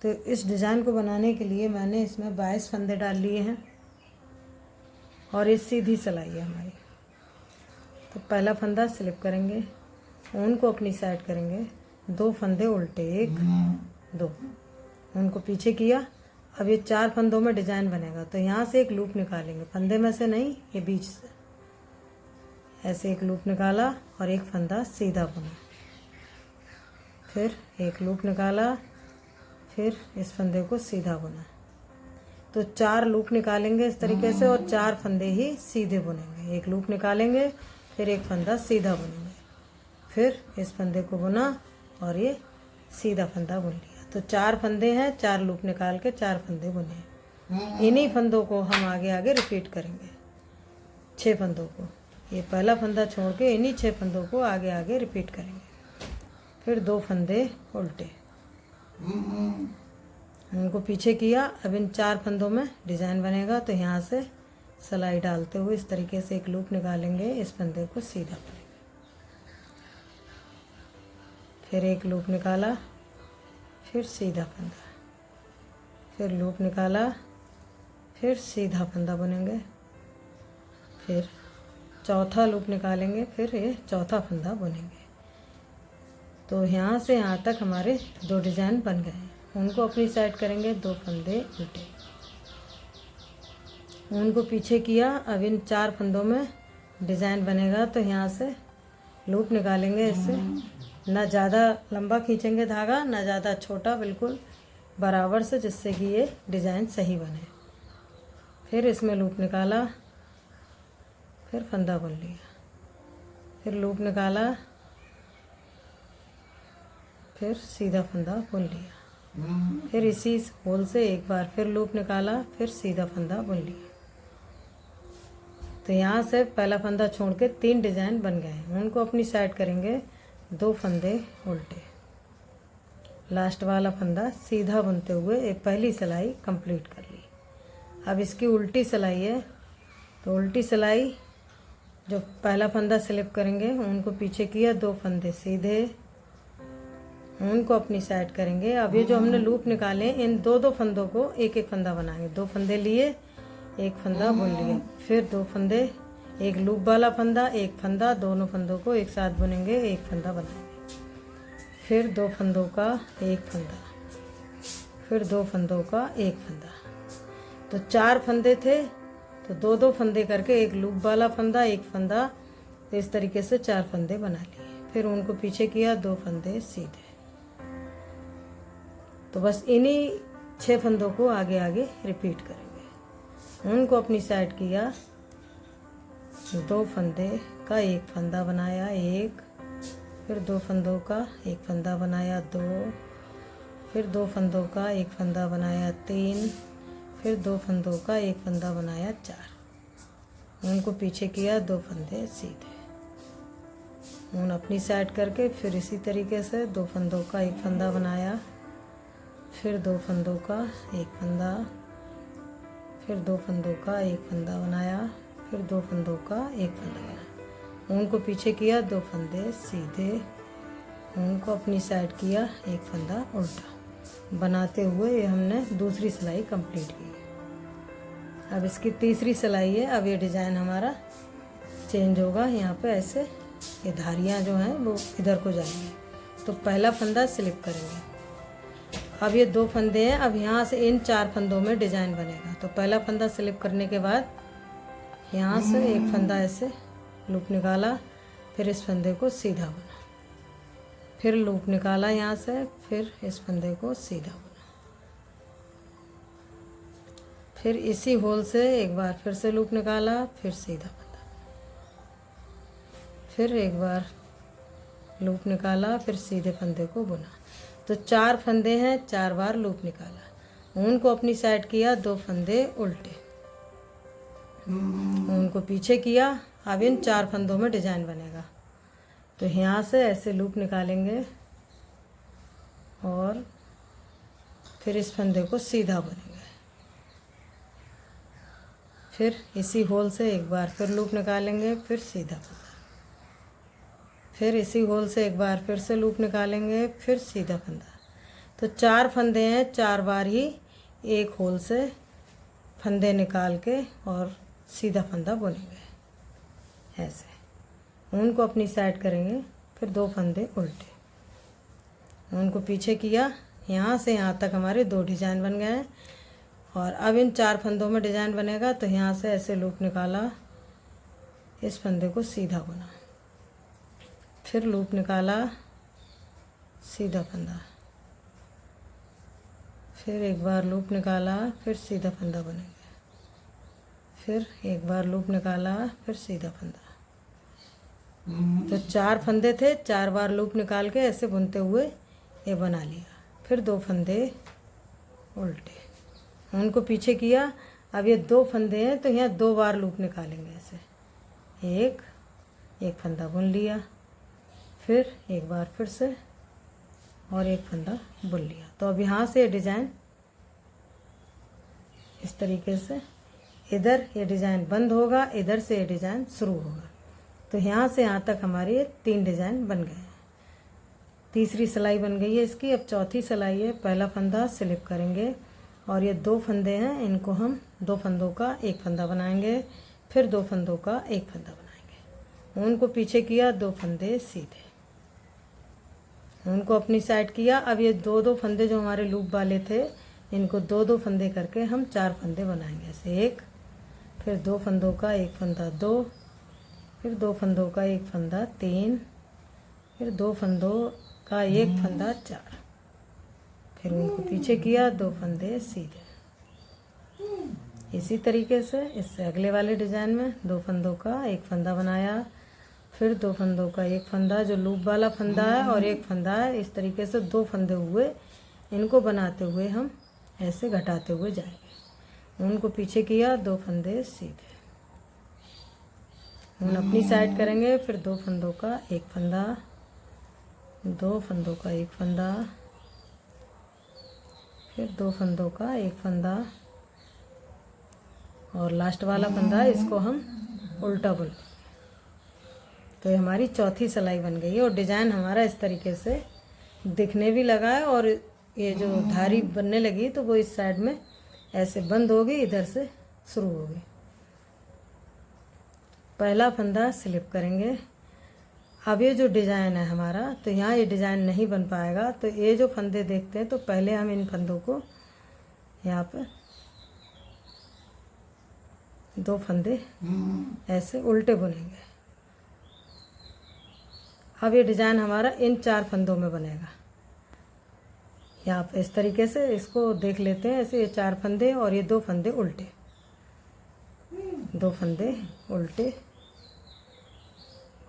तो इस डिज़ाइन को बनाने के लिए मैंने इसमें 22 फंदे डाल लिए हैं और ये सीधी सिलाई है हमारी। तो पहला फंदा स्लिप करेंगे, ऊन को अपनी साइड करेंगे, 2 फंदे उल्टे, 1 2, ऊन को पीछे किया। अब ये 4 फंदों में डिज़ाइन बनेगा। तो यहाँ से एक लूप निकालेंगे, फंदे में से नहीं, ये बीच से ऐसे एक लूप निकाला और एक फंदा सीधा बुना, फिर एक लूप निकाला, फिर इस फंदे को सीधा बुना। तो 4 लूप निकालेंगे इस तरीके से और 4 फंदे ही सीधे बुनेंगे। एक लूप निकालेंगे, फिर एक फंदा सीधा बुनेंगे, फिर इस फंदे को बुना और ये सीधा फंदा बुन लिया। तो 4 फंदे हैं, 4 लूप निकाल के 4 फंदे बुने। इन्हीं फंदों को हम आगे आगे रिपीट करेंगे, 6 फंदों को। ये पहला फंदा छोड़ के इन्हीं 6 फंदों को आगे आगे रिपीट करेंगे। फिर 2 फंदे उल्टे, उनको पीछे किया। अब इन 4 फंदों में डिज़ाइन बनेगा। तो यहाँ से सिलाई डालते हुए इस तरीके से एक लूप निकालेंगे, इस फंदे को सीधा करेंगे, फिर एक लूप निकाला, फिर सीधा फंदा, फिर लूप निकाला, फिर सीधा फंदा बुनेंगे, फिर चौथा लूप निकालेंगे, फिर ये चौथा फंदा बुनेंगे। तो यहाँ से यहाँ तक हमारे 2 डिज़ाइन बन गए। उनको अपनी साइड करेंगे, 2 फंदे उल्टे, उनको पीछे किया। अब इन 4 फंदों में डिज़ाइन बनेगा। तो यहाँ से लूप निकालेंगे, इससे ना ज़्यादा लंबा खींचेंगे धागा, ना ज़्यादा छोटा, बिल्कुल बराबर से, जिससे कि ये डिज़ाइन सही बने। फिर इसमें लूप निकाला, फिर फंदा बुन लिया, फिर लूप निकाला, फिर सीधा फंदा बुन लिया, फिर इसी होल से एक बार फिर लूप निकाला, फिर सीधा फंदा बुन लिया। तो यहाँ से पहला फंदा छोड़ के 3 डिज़ाइन बन गए। उनको अपनी साइड करेंगे, 2 फंदे उल्टे, लास्ट वाला फंदा सीधा बुनते हुए एक पहली सिलाई कंप्लीट कर ली। अब इसकी उल्टी सिलाई है। तो उल्टी सिलाई, जो पहला फंदा स्लिप करेंगे, उनको पीछे किया, 2 फंदे सीधे, उनको अपनी साइड करेंगे। अब ये जो हमने लूप निकाले, इन 2 फंदों को एक एक फंदा बनाएंगे। 2 फंदे लिए, एक फंदा बुन लिया, फिर 2 फंदे, एक लूप वाला फंदा, एक फंदा, दोनों फंदों को एक साथ बुनेंगे, एक फंदा बनाएंगे, फिर 2 फंदों का एक फंदा, फिर 2 फंदों का एक फंदा। तो 4 फंदे थे, तो 2 फंदे करके एक लूप वाला फंदा, एक फंदा, तो इस तरीके से 4 फंदे बना लिए। फिर उनको पीछे किया, 2 फंदे सीधे। तो बस इन्हीं 6 फंदों को आगे आगे रिपीट करेंगे। उनको अपनी साइड किया, 2 फंदे का एक फंदा बनाया, 1, फिर 2 फंदों का एक फंदा बनाया, 2, फिर 2 फंदों का एक फंदा बनाया, 3, फिर 2 फंदों का एक फंदा बनाया, 4। उनको पीछे किया, 2 फंदे सीधे, ऊन अपनी साइड करके फिर इसी तरीके से 2 फंदों का एक फंदा बनाया, फिर 2 फंदों का एक फंदा, फिर 2 फंदों का एक फंदा बनाया, फिर 2 फंदों का एक फंदा बनाया। ऊन को पीछे किया, 2 फंदे सीधे, ऊन को अपनी साइड किया, एक फंदा उल्टा, बनाते हुए ये हमने दूसरी सिलाई कंप्लीट की। अब इसकी तीसरी सिलाई है। अब ये डिज़ाइन हमारा चेंज होगा। यहाँ पे ऐसे ये धारियाँ जो हैं वो इधर को जाएंगी। तो पहला फंदा स्लिप करेंगे। अब ये 2 फंदे हैं। अब यहाँ से इन 4 फंदों में डिज़ाइन बनेगा। तो पहला फंदा स्लिप करने के बाद यहाँ से एक फंदा ऐसे लूप निकाला, फिर इस फंदे को सीधा बुना, फिर लूप निकाला यहाँ से, फिर इस फंदे को सीधा बुना, फिर इसी होल से एक बार फिर से लूप निकाला, फिर सीधा फंदा, फिर एक बार लूप निकाला, फिर सीधे फंदे को बुना। तो 4 फंदे हैं, 4 बार लूप निकाला, ऊन को अपनी साइड किया, 2 फंदे उल्टे, ऊन को पीछे किया। अब इन 4 फंदों में डिज़ाइन बनेगा। तो यहाँ से ऐसे लूप निकालेंगे और फिर इस फंदे को सीधा बुनेंगे, फिर इसी होल से एक बार फिर लूप निकालेंगे, फिर सीधा फंदा, फिर इसी होल से एक बार फिर से लूप निकालेंगे, फिर सीधा फंदा। तो 4 फंदे हैं, 4 बार ही एक होल से फंदे निकाल के और सीधा फंदा बुनेंगे ऐसे। उनको अपनी साइड करेंगे, फिर 2 फंदे उल्टे, उनको पीछे किया, यहाँ से यहाँ तक हमारे 2 डिजाइन बन गए हैं। और अब इन 4 फंदों में डिजाइन बनेगा, तो यहाँ से ऐसे लूप निकाला, इस फंदे को सीधा बुना, फिर लूप निकाला, सीधा फंदा, फिर एक बार लूप निकाला, फिर सीधा फंदा बनेगा, फिर एक बार लूप निकाला, फिर सीधा फंदा। तो 4 फंदे थे, 4 बार लूप निकाल के ऐसे बुनते हुए ये बना लिया। फिर 2 फंदे उल्टे, उनको पीछे किया। अब ये 2 फंदे हैं, तो यहाँ 2 बार लूप निकालेंगे ऐसे, एक फंदा बुन लिया, फिर एक बार फिर से और एक फंदा बुन लिया। तो अब यहाँ से डिज़ाइन इस तरीके से, इधर ये डिज़ाइन बंद होगा, इधर से ये डिज़ाइन शुरू होगा। तो यहाँ से यहाँ तक हमारे 3 डिज़ाइन बन गए हैं। तीसरी सिलाई बन गई है इसकी। अब चौथी सिलाई है। पहला फंदा स्लिप करेंगे और ये 2 फंदे हैं, इनको हम 2 फंदों का एक फंदा बनाएंगे, फिर 2 फंदों का एक फंदा बनाएंगे। उनको पीछे किया, 2 फंदे सीधे, उनको अपनी साइड किया। अब ये 2-2 फंदे जो हमारे लूप वाले थे, इनको 2-2 फंदे करके हम 4 फंदे बनाएंगे ऐसे। 1, फिर 2 फंदों का एक फंदा 2, फिर 2 फंदों का एक फंदा 3, फिर 2 फंदों का एक फंदा 4, फिर उनको पीछे किया, 2 फंदे सीधे। इसी तरीके से इससे अगले वाले डिज़ाइन में 2 फंदों का एक फंदा बनाया, फिर 2 फंदों का एक फंदा जो लूप वाला फंदा है और एक फंदा है। इस तरीके से 2 फंदे हुए, इनको बनाते हुए हम ऐसे घटाते हुए जाएंगे। उनको पीछे किया, 2 फंदे सीधे, उन अपनी साइड करेंगे, फिर 2 फंदों का एक फंदा, 2 फंदों का एक फंदा, फिर 2 फंदों का एक फंदा और लास्ट वाला फंदा इसको हम उल्टा बुन। तो ये हमारी चौथी सिलाई बन गई है और डिज़ाइन हमारा इस तरीके से दिखने भी लगा है। और ये जो धारी बनने लगी तो वो इस साइड में ऐसे बंद होगी, इधर से शुरू होगी। पहला फंदा स्लिप करेंगे। अब ये जो डिज़ाइन है हमारा, तो यहाँ ये डिज़ाइन नहीं बन पाएगा। तो ये जो फंदे देखते हैं, तो पहले हम इन फंदों को यहाँ पर 2 फंदे ऐसे उल्टे बुनेंगे। अब ये डिज़ाइन हमारा इन 4 फंदों में बनेगा। यहाँ पे इस तरीके से इसको देख लेते हैं ऐसे। ये 4 फंदे और ये 2 फंदे उल्टे, 2 फंदे उल्टे।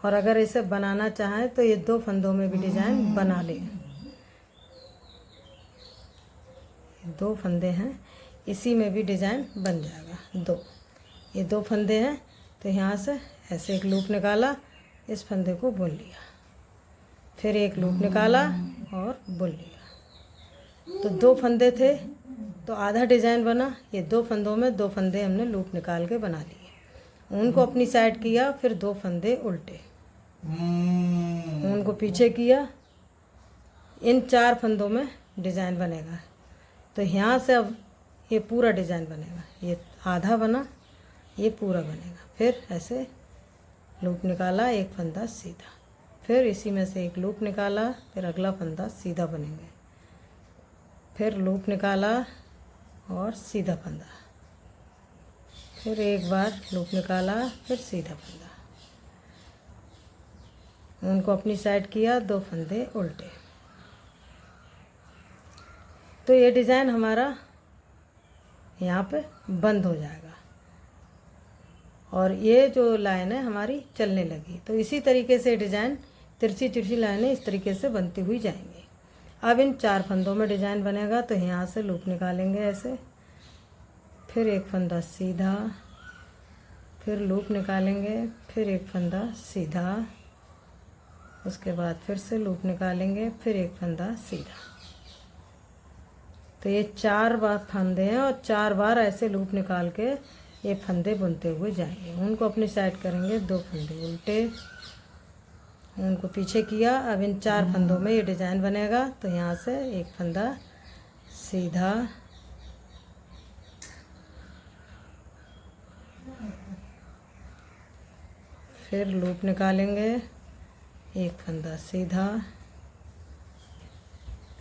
और अगर इसे बनाना चाहें तो ये 2 फंदों में भी डिज़ाइन बना लें। 2 फंदे हैं, इसी में भी डिज़ाइन बन जाएगा। 2 ये 2 फंदे हैं, तो यहाँ से ऐसे एक लूप निकाला, इस फंदे को बुन लिया, फिर एक लूप निकाला और बुन लिया। तो 2 फंदे थे, तो आधा डिज़ाइन बना। ये 2 फंदों में 2 फंदे हमने लूप निकाल के बना लिए। उनको अपनी साइड किया, फिर 2 फंदे उल्टे, उनको पीछे किया। इन 4 फंदों में डिज़ाइन बनेगा। तो यहाँ से अब ये पूरा डिज़ाइन बनेगा। ये आधा बना, ये पूरा बनेगा। फिर ऐसे लूप निकाला, एक फंदा सीधा, फिर इसी में से एक लूप निकाला, फिर अगला फंदा सीधा बनेंगे, फिर लूप निकाला और सीधा फंदा, फिर एक बार लूप निकाला, फिर सीधा फंदा। उनको अपनी साइड किया, 2 फंदे उल्टे। तो ये डिज़ाइन हमारा यहाँ पे बंद हो जाएगा और ये जो लाइन है हमारी चलने लगी। तो इसी तरीके से डिज़ाइन तिरछी तिरछी लाइनें इस तरीके से बनती हुई जाएंगी। अब इन 4 फंदों में डिज़ाइन बनेगा। तो यहाँ से लूप निकालेंगे ऐसे, फिर एक फंदा सीधा, फिर लूप निकालेंगे, फिर एक फंदा सीधा, उसके बाद फिर से लूप निकालेंगे, फिर एक फंदा सीधा। तो ये 4 बार फंदे हैं और 4 बार ऐसे लूप निकाल के ये फंदे बुनते हुए जाएंगे। उनको अपनी साइड करेंगे, 2 फंदे उल्टे उनको पीछे किया। अब इन 4 फंदों में ये डिज़ाइन बनेगा। तो यहाँ से एक फंदा सीधा, फिर लूप निकालेंगे, एक फंदा सीधा,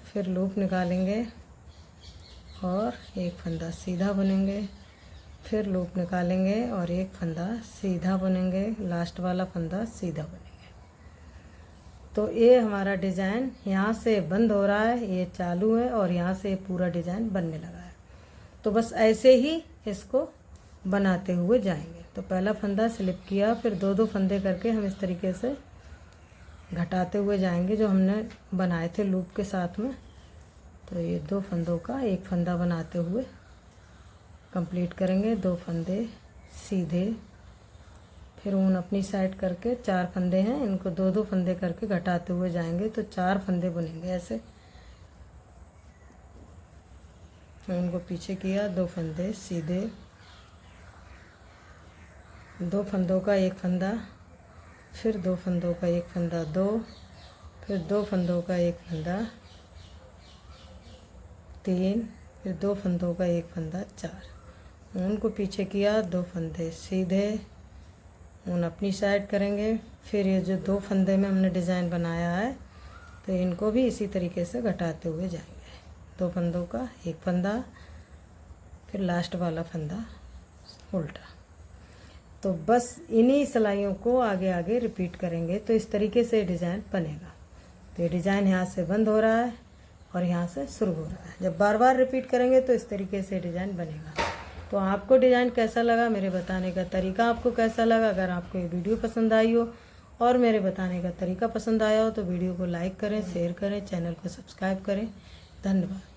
फिर लूप निकालेंगे और एक फंदा सीधा बुनेंगे, फिर लूप निकालेंगे और एक फंदा सीधा बुनेंगे, लास्ट वाला फंदा सीधा बुनेंगे। तो ये हमारा डिज़ाइन यहाँ से बंद हो रहा है, ये चालू है और यहाँ से पूरा डिज़ाइन बनने लगा है। तो बस ऐसे ही इसको बनाते हुए जाएंगे। तो पहला फंदा स्लिप किया, फिर 2-2 फंदे करके हम इस तरीके से घटाते हुए जाएंगे जो हमने बनाए थे लूप के साथ में। तो ये 2 फंदों का एक फंदा बनाते हुए कंप्लीट करेंगे। 2 फंदे सीधे, फिर ऊन अपनी साइड करके 4 फंदे हैं, इनको 2-2 फंदे करके घटाते हुए जाएंगे। तो 4 फंदे बुनेंगे ऐसे। उनको पीछे किया, 2 फंदे सीधे, 2 फंदों का एक फंदा, फिर 2 फंदों का एक फंदा 2, फिर 2 फंदों का एक फंदा 3, फिर 2 फंदों का एक फंदा 4। उनको पीछे किया, 2 फंदे सीधे, ऊन अपनी साइड करेंगे। फिर ये जो 2 फंदे में हमने डिज़ाइन बनाया है तो इनको भी इसी तरीके से घटाते हुए जाएंगे। 2 फंदों का एक फंदा, फिर लास्ट वाला फंदा उल्टा। तो बस इन्हीं सिलाइयों को आगे आगे रिपीट करेंगे तो इस तरीके से डिज़ाइन बनेगा। तो ये डिज़ाइन यहाँ से बंद हो रहा है और यहाँ से शुरू हो रहा है। जब बार बार रिपीट करेंगे तो इस तरीके से डिज़ाइन बनेगा। तो आपको डिज़ाइन कैसा लगा, मेरे बताने का तरीका आपको कैसा लगा? अगर आपको ये वीडियो पसंद आई हो और मेरे बताने का तरीका पसंद आया हो तो वीडियो को लाइक करें, शेयर करें, चैनल को सब्सक्राइब करें। धन्यवाद।